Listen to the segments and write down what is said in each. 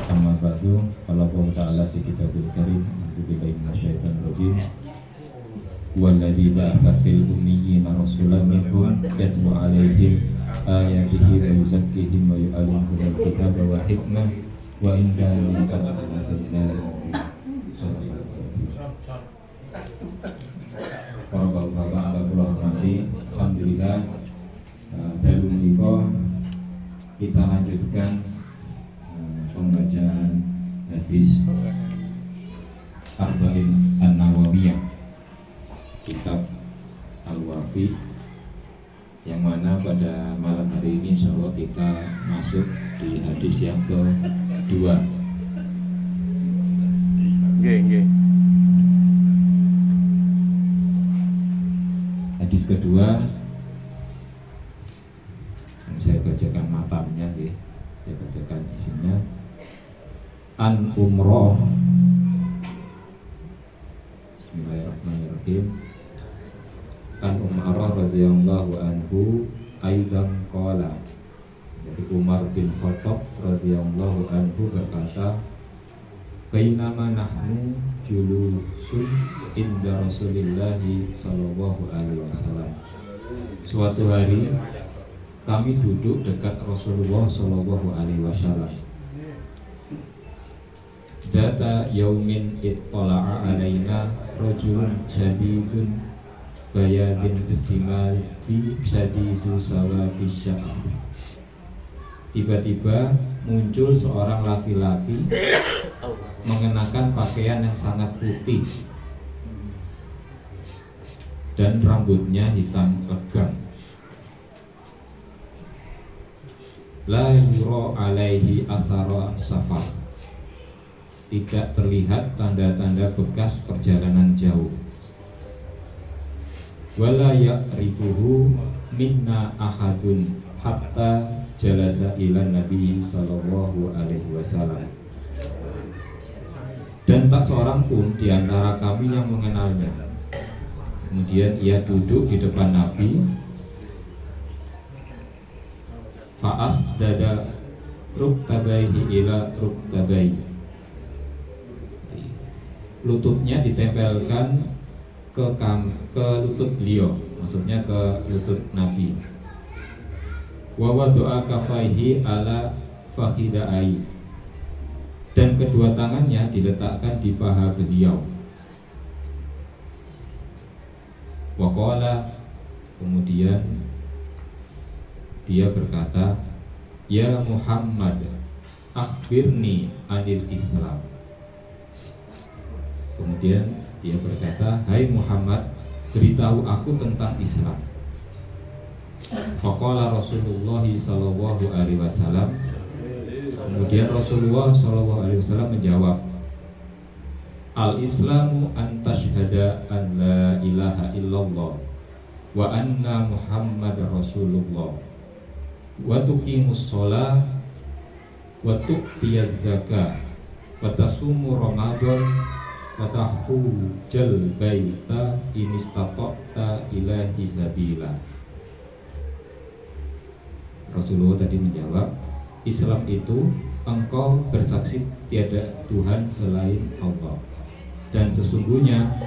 Amma ba'du, qala Allah Ta'ala fi kitabil karim, a'udzu billahi minasyaitonir rajim. Walladzi ba'atha fil ummiyina rasulan minhum yatlu 'alaihim ayatihi wa yuzakkihim wa yu'allimuhumul kitaba wal hikmah wa in kanu min qablihi para bapak ala kula hormati, alhamdulillah dalu menika kita lanjutkan pembacaan hadis Arba'in An-Nawawiyah, kitab Al-Wafi, yang mana pada malam hari ini insyaallah kita masuk di hadis yang kedua. Hadis kedua yang saya bacakan matanya, saya bacakan isinya. An umroh, bismillahirrahmanirrahim. An Umar radhiyallahu anhu aidan qala, dari Umar bin Khattab radhiyallahu anhu berkata, bainama nahnu julusun inda Rasulillahi sallallahu alaihi wasallam. Suatu hari kami duduk dekat Rasulullah sallallahu alaihi wasallam. Data yaumin ittala'a alaina rajulun syadidun bayadin isimal bi syadidu sawadi sya'ar. Tiba-tiba muncul seorang laki-laki mengenakan pakaian yang sangat putih dan rambutnya hitam legam. La yura alaihi athara safar, tidak terlihat tanda-tanda bekas perjalanan jauh. Wala ya'rifuhu minna ahadun hatta jalasa ila Nabi sallallahu alaihi wasallam. Dan tak seorang pun di antara kami yang mengenalnya. Kemudian ia duduk di depan Nabi. Fa'as dada ruktabaihi ila ruktabaihi, lututnya ditempelkan ke lutut beliau, maksudnya ke lutut Nabi. Wa wadu'a kafaihi ala fakhidai, dan kedua tangannya diletakkan di paha beliau. Wa qala, kemudian dia berkata, ya Muhammad, akhbirni anil Islam. Kemudian dia berkata, hai Muhammad, beritahu aku tentang Islam. Faqala Rasulullah sallallahu alaihi wasallam, kemudian Rasulullah sallallahu alaihi wasallam menjawab, al-Islamu an tashhada an la ilaha illallah wa anna Muhammad Rasulullah wa tuqimus shalah wa tu'tiyaz zakah wa tasumu Ramadan wa tahujjal baita in istata'ta ilahi sabila. Rasulullah tadi menjawab, Islam itu engkau bersaksi tiada Tuhan selain Allah, dan sesungguhnya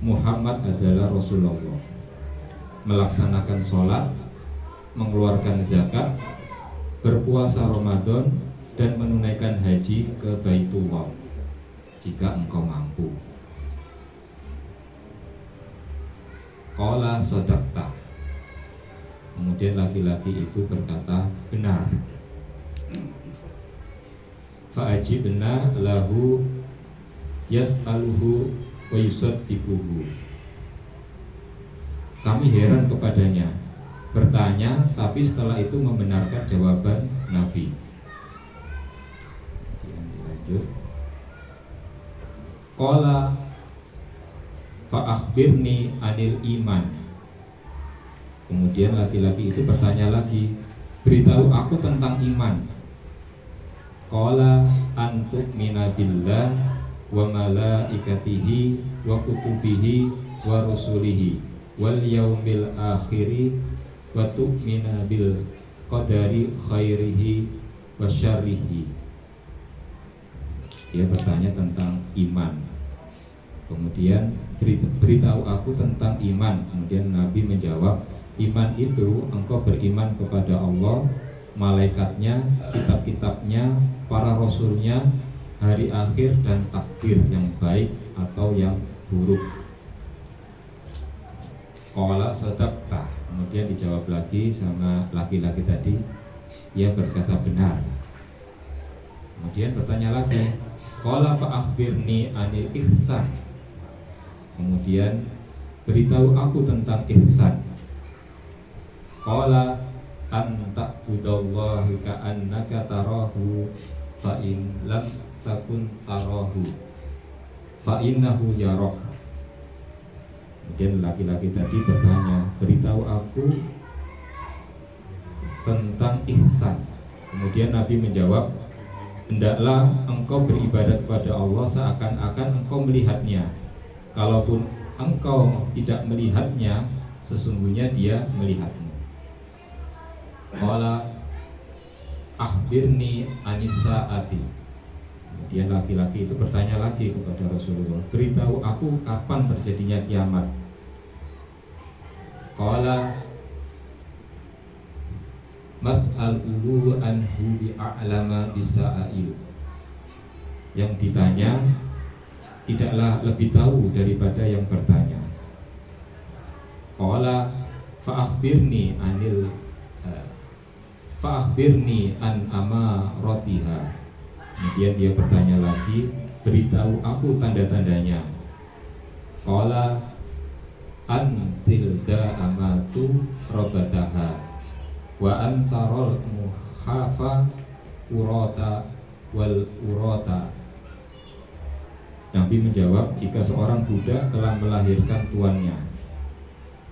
Muhammad adalah Rasulullah, melaksanakan sholat, mengeluarkan zakat, berpuasa Ramadan, dan menunaikan haji ke Baitullah jika engkau mampu. Qala sadaqta, kemudian laki-laki itu berkata, benar. Fa'ajibna lahu yas'aluhu wa yusaddiquhu, kami heran kepadanya, bertanya tapi setelah itu membenarkan jawaban Nabi. Lanjut. Qala fa'akhbirni anil iman, kemudian laki-laki itu bertanya lagi, beritahu aku tentang iman. Qala antuk minabillah wa malaikatihi wa kutubihi wa rusulihi wal yaumil akhiri wa tu'mina bil qadari khairihi wa syarrihi Dia bertanya tentang iman. Kemudian beritahu aku tentang iman. Kemudian Nabi menjawab, iman itu engkau beriman kepada Allah, malaikatnya, kitab-kitabnya, para rasulnya, hari akhir, dan takdir yang baik atau yang buruk. Qala sadaqta. Kemudian dijawab lagi sama laki-laki tadi, ia berkata benar. Kemudian bertanya lagi, qala fa akhbirni anil ihsan. Kemudian beritahu aku tentang ihsan. Qala an ta'budallaha ka'annaka tarahu fa in lam takun tarahu fa innahu yarak. Kemudian laki-laki tadi bertanya, beritahu aku tentang ihsan. Kemudian Nabi menjawab, hendaklah engkau beribadat kepada Allah seakan-akan engkau melihatnya. Kalaupun engkau tidak melihatnya, sesungguhnya dia melihatmu. Qala akhbirni anissaati. Kemudian laki-laki itu bertanya lagi kepada Rasulullah, beritahu aku kapan terjadinya kiamat. Qala mas'al'uhu anhu bi'a'lama bisa'il. Yang ditanya tidaklah lebih tahu daripada yang bertanya. Qala fa'akhbirni an amaratiha. Kemudian dia bertanya lagi, beritahu aku tanda-tandanya. Qala antilda amatu robataha wa antarol muhafa urota wal urota. Nabi menjawab, jika seorang budak telah melahirkan tuannya,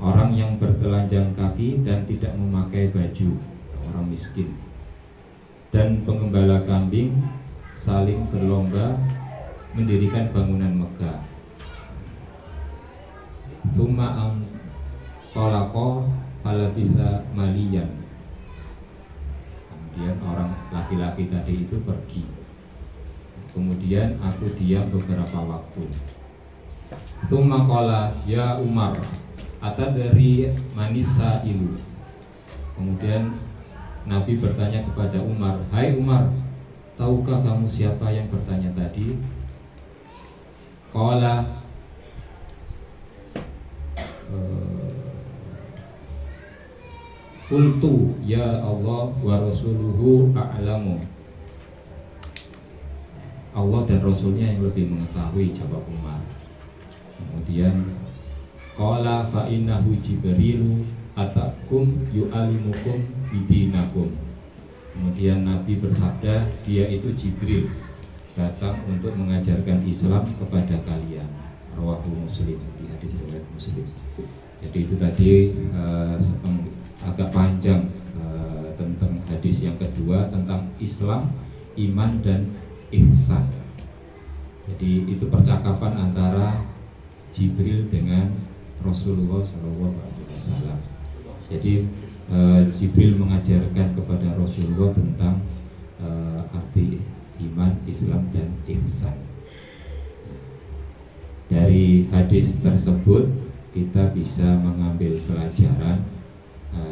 orang yang bertelanjang kaki dan tidak memakai baju, orang miskin, dan pengembala kambing saling berlomba mendirikan bangunan megah. Tsumma an talaqa falabitha maliyan. Kemudian orang laki-laki tadi itu pergi. Kemudian aku diam beberapa waktu. Tsumma qala ya Umar atadri manisa ilu. Kemudian Nabi bertanya kepada Umar, hai Umar, tahukah kamu siapa yang bertanya tadi? Qala qultu ya Allah wa rasuluhu a'lamu. Allah dan Rasulnya yang lebih mengetahui, jawab Umar. Kemudian qala fa innahu Jibrilu atakum yu'alimukum bidinakum. Kemudian Nabi bersabda, dia itu Jibril, datang untuk mengajarkan Islam kepada kalian. Rawahu Muslim, di hadis riwayat Muslim. Jadi itu tadi agak panjang tentang hadis yang kedua tentang Islam, iman dan ihsan. Jadi itu percakapan antara Jibril dengan Rasulullah SAW. Jadi Jibril mengajarkan kepada Rasulullah tentang arti iman, Islam dan ihsan. Dari hadis tersebut kita bisa mengambil pelajaran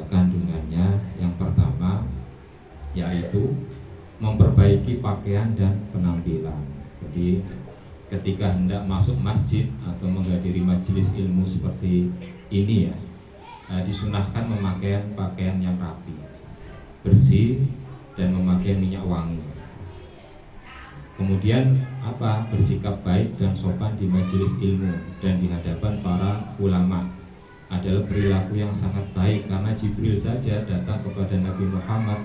kandungannya. Yang pertama yaitu memperbaiki pakaian dan penampilan. Jadi ketika hendak masuk masjid atau menghadiri majelis ilmu seperti ini ya, disunahkan memakai pakaian yang rapi, bersih, dan memakai minyak wangi. Kemudian bersikap baik dan sopan di majelis ilmu dan di hadapan para ulama adalah perilaku yang sangat baik, karena Jibril saja datang kepada Nabi Muhammad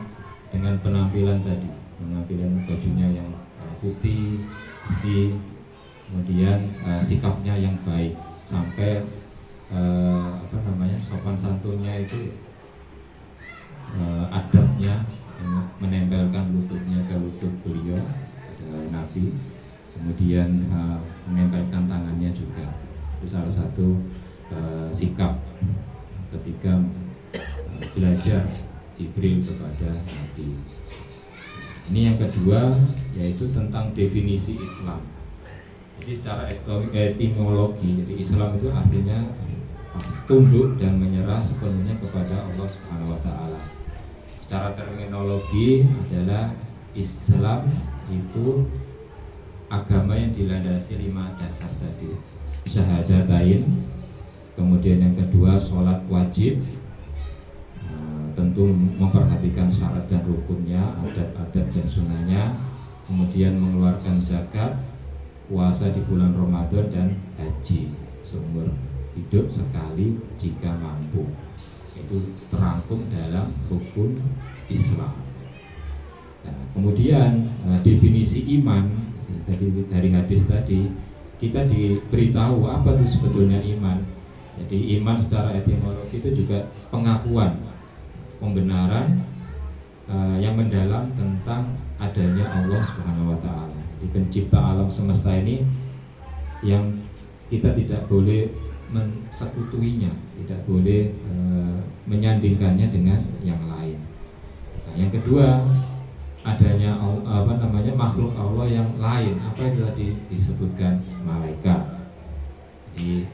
dengan penampilan tadi, penampilan bajunya yang putih, bersih, kemudian sikapnya yang baik, sampai sopan santunnya itu adabnya menempelkan lututnya ke lutut beliau, Nabi, kemudian menempelkan tangannya juga. Itu salah satu sikap ketika belajar Jibril kepada Nabi. Ini yang kedua, yaitu tentang definisi Islam. Jadi secara etimologi, jadi Islam itu artinya tunduk dan menyerah sepenuhnya kepada Allah Subhanahu wa taala. Secara terminologi adalah Islam itu agama yang dilandasi 5 dasar tadi. Syahadatain, kemudian yang kedua sholat wajib, tentu memperhatikan syarat dan rukunnya, adat-adat dan sunahnya, kemudian mengeluarkan zakat, puasa di bulan Ramadan, dan haji seumur hidup sekali jika mampu. Itu terangkum dalam rukun Islam. Nah, kemudian definisi iman dari hadis tadi, kita diberitahu apa itu sebetulnya iman. Jadi iman secara etimologi itu juga pengakuan, pembenaran yang mendalam tentang adanya Allah Subhanahu wa taala. Di pencipta alam semesta ini yang kita tidak boleh mensekutuinya, tidak boleh menyandingkannya dengan yang lain. Nah, yang kedua, adanya makhluk Allah yang lain, apa itu tadi disebutkan malaikat. Jadi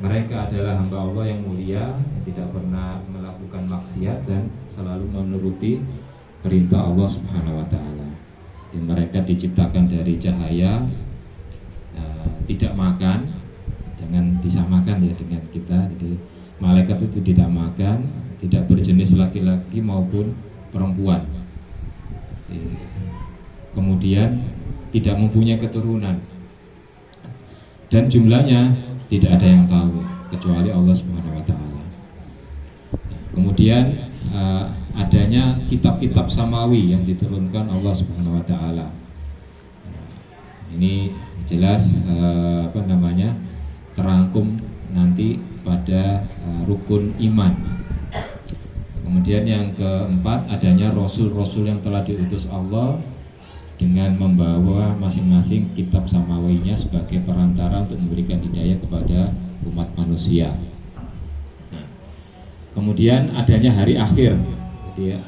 mereka adalah hamba Allah yang mulia, yang tidak pernah melakukan maksiat dan selalu menuruti perintah Allah Subhanahu wa taala. Mereka diciptakan dari cahaya, tidak makan, jangan disamakan ya dengan kita. Jadi malaikat itu tidak makan, tidak berjenis laki-laki maupun perempuan. Kemudian tidak mempunyai keturunan, dan jumlahnya tidak ada yang tahu kecuali Allah Subhanahu wa taala. Kemudian adanya kitab-kitab samawi yang diturunkan Allah Subhanahu wa taala. Ini jelas terangkum nanti pada rukun iman. Kemudian yang keempat, adanya rasul-rasul yang telah diutus Allah dengan membawa masing-masing kitab samawinya sebagai perantara untuk memberikan hidayah kepada umat manusia. Kemudian adanya hari akhir. Jadi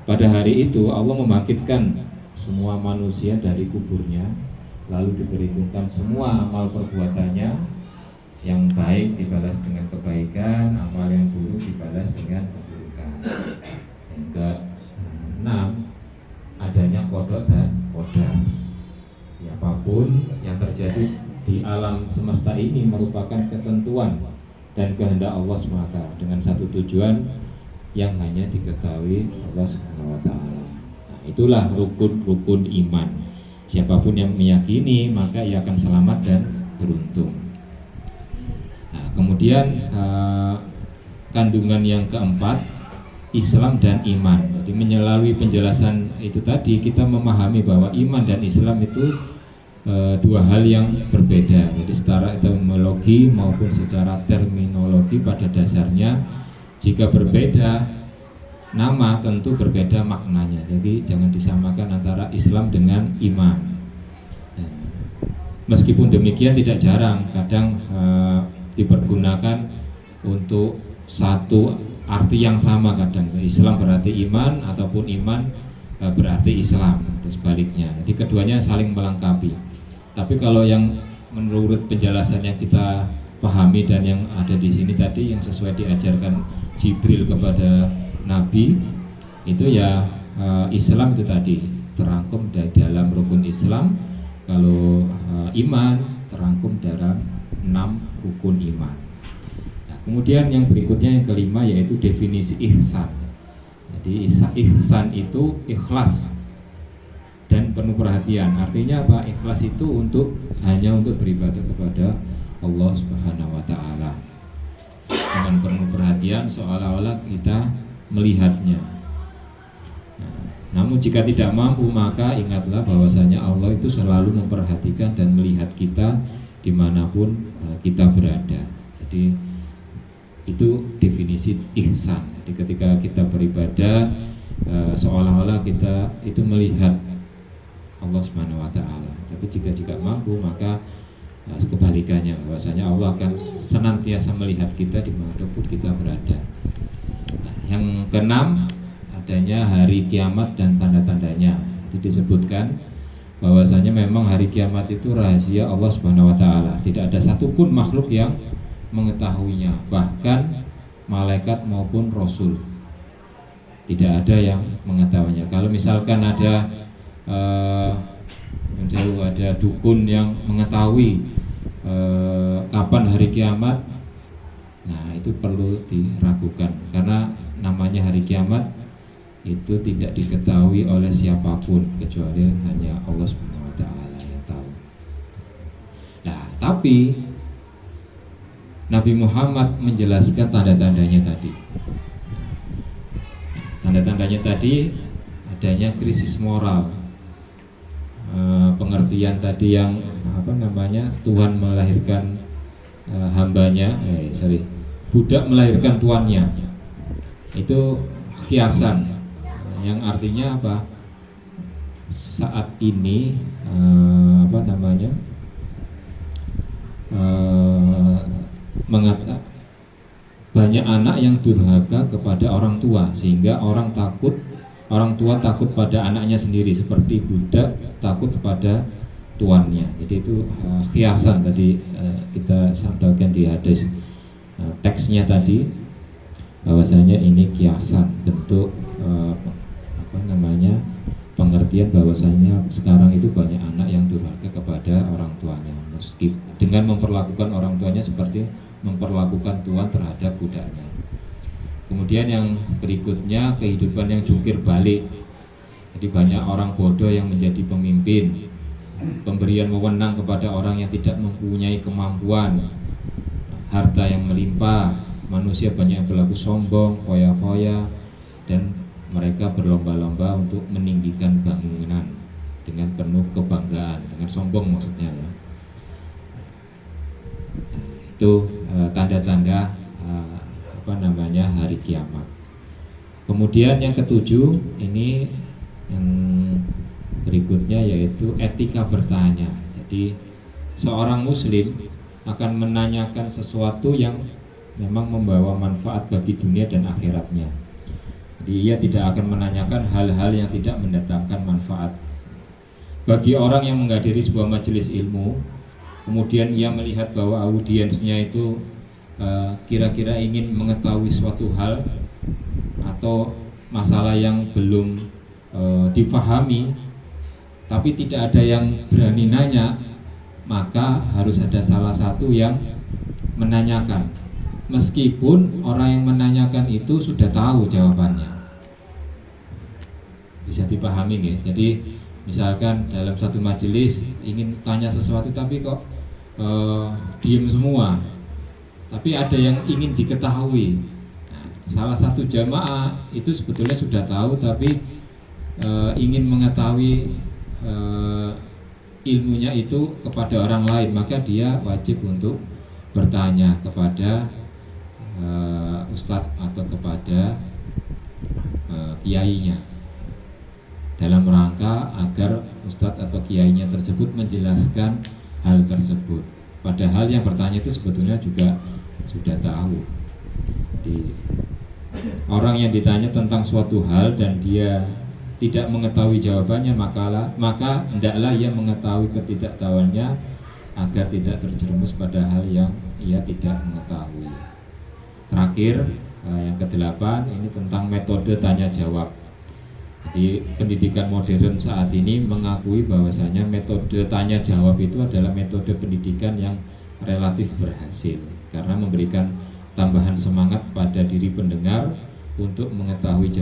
pada hari itu Allah membangkitkan semua manusia dari kuburnya, lalu diperhitungkan semua amal perbuatannya. Yang baik dibalas dengan kebaikan, amal yang buruk dibalas dengan keburukan. Yang keenam, adanya qada dan qadar. Apapun yang terjadi di alam semesta ini merupakan ketentuan dan kehendak Allah SWT dengan satu tujuan yang hanya diketahui Allah SWT. Nah, itulah rukun-rukun iman. Siapapun yang meyakini maka ia akan selamat dan beruntung. Nah, kemudian kandungan yang keempat, Islam dan iman. Jadi melalui penjelasan itu tadi kita memahami bahwa iman dan Islam itu dua hal yang berbeda. Jadi secara etimologi maupun secara terminologi pada dasarnya jika berbeda nama tentu berbeda maknanya. Jadi jangan disamakan antara Islam dengan iman. Meskipun demikian tidak jarang kadang dipergunakan untuk satu arti yang sama. Kadang Islam berarti iman ataupun iman berarti Islam atau sebaliknya. Jadi keduanya saling melengkapi. Tapi kalau yang menurut penjelasan yang kita pahami dan yang ada di sini tadi yang sesuai diajarkan Jibril kepada Nabi itu ya Islam itu tadi terangkum dalam rukun Islam. Kalau iman terangkum dalam 6 rukun iman. Nah, kemudian yang berikutnya yang kelima yaitu definisi ihsan. Jadi ihsan itu ikhlas dan penuh perhatian. Artinya apa? Ikhlas itu hanya untuk beribadah kepada Allah Subhanahu wa taala. Dengan penuh perhatian seolah-olah kita melihatnya. Namun jika tidak mampu maka ingatlah bahwasanya Allah itu selalu memperhatikan dan melihat kita dimanapun kita berada. Jadi itu definisi ihsan. Jadi ketika kita beribadah seolah-olah kita itu melihat Allah Subhanahu wa taala. Tapi jika mampu maka kebalikannya, bahwasanya Allah akan senantiasa melihat kita dimanapun kita berada. Nah, yang keenam adanya hari kiamat dan tanda-tandanya. Itu disebutkan bahwasanya memang hari kiamat itu rahasia Allah Subhanahu wa taala. Tidak ada satupun makhluk yang mengetahuinya, bahkan malaikat maupun rasul. Tidak ada yang mengetahuinya. Kalau misalkan ada ada dukun yang mengetahui kapan hari kiamat, nah itu perlu diragukan, karena namanya hari kiamat itu tidak diketahui oleh siapapun kecuali hanya Allah Subhanahu wa taala yang tahu. Nah, tapi Nabi Muhammad menjelaskan tanda-tandanya tadi. Tanda-tandanya tadi adanya krisis moral. Pengertian tadi yang Tuhan melahirkan hambanya, budak melahirkan tuannya. Itu kiasan. Yang artinya apa? Saat ini banyak anak yang durhaka kepada orang tua, sehingga orang tua takut pada anaknya sendiri, seperti budak takut kepada tuannya. Jadi itu kiasan tadi kita sampaikan di hadis teksnya tadi, bahwasanya ini kiasan, bentuk pengertian bahwasanya sekarang itu banyak anak yang durhaka kepada orang tuanya, meski dengan memperlakukan orang tuanya seperti memperlakukan tuan terhadap budaknya. Kemudian yang berikutnya, kehidupan yang jungkir balik. Jadi banyak orang bodoh yang menjadi pemimpin, pemberian wewenang kepada orang yang tidak mempunyai kemampuan, harta yang melimpah, manusia banyak yang berlaku sombong, foya-foya, dan mereka berlomba-lomba untuk meninggikan bangunan dengan penuh kebanggaan, dengan sombong maksudnya ya. Itu tanda-tanda hari kiamat. Kemudian yang ketujuh, ini yang berikutnya, yaitu etika bertanya. Jadi seorang muslim akan menanyakan sesuatu yang memang membawa manfaat bagi dunia dan akhiratnya. Jadi ia tidak akan menanyakan hal-hal yang tidak mendatangkan manfaat. Bagi orang yang menghadiri sebuah majelis ilmu, kemudian ia melihat bahwa audiensnya itu kira-kira ingin mengetahui suatu hal atau masalah yang belum dipahami, tapi tidak ada yang berani nanya, maka harus ada salah satu yang menanyakan, meskipun orang yang menanyakan itu sudah tahu jawabannya. Bisa dipahami nggih? Jadi misalkan dalam satu majelis ingin tanya sesuatu tapi kok diem semua, tapi ada yang ingin diketahui. Nah, salah satu jamaah itu sebetulnya sudah tahu, tapi ingin mengetahui ilmunya itu kepada orang lain, maka dia wajib untuk bertanya kepada ustadz atau kepada kiainya, dalam rangka agar ustadz atau kiainya tersebut menjelaskan hal tersebut. Padahal yang bertanya itu sebetulnya juga sudah tahu. Jadi, orang yang ditanya tentang suatu hal dan dia tidak mengetahui jawabannya, maka hendaklah ia mengetahui ketidaktahuannya agar tidak terjerumus pada hal yang ia tidak mengetahui. Terakhir, yang ke-8, ini tentang metode tanya jawab. Jadi pendidikan modern saat ini mengakui bahwasanya metode tanya jawab itu adalah metode pendidikan yang relatif berhasil, karena memberikan tambahan semangat pada diri pendengar untuk mengetahui jawaban.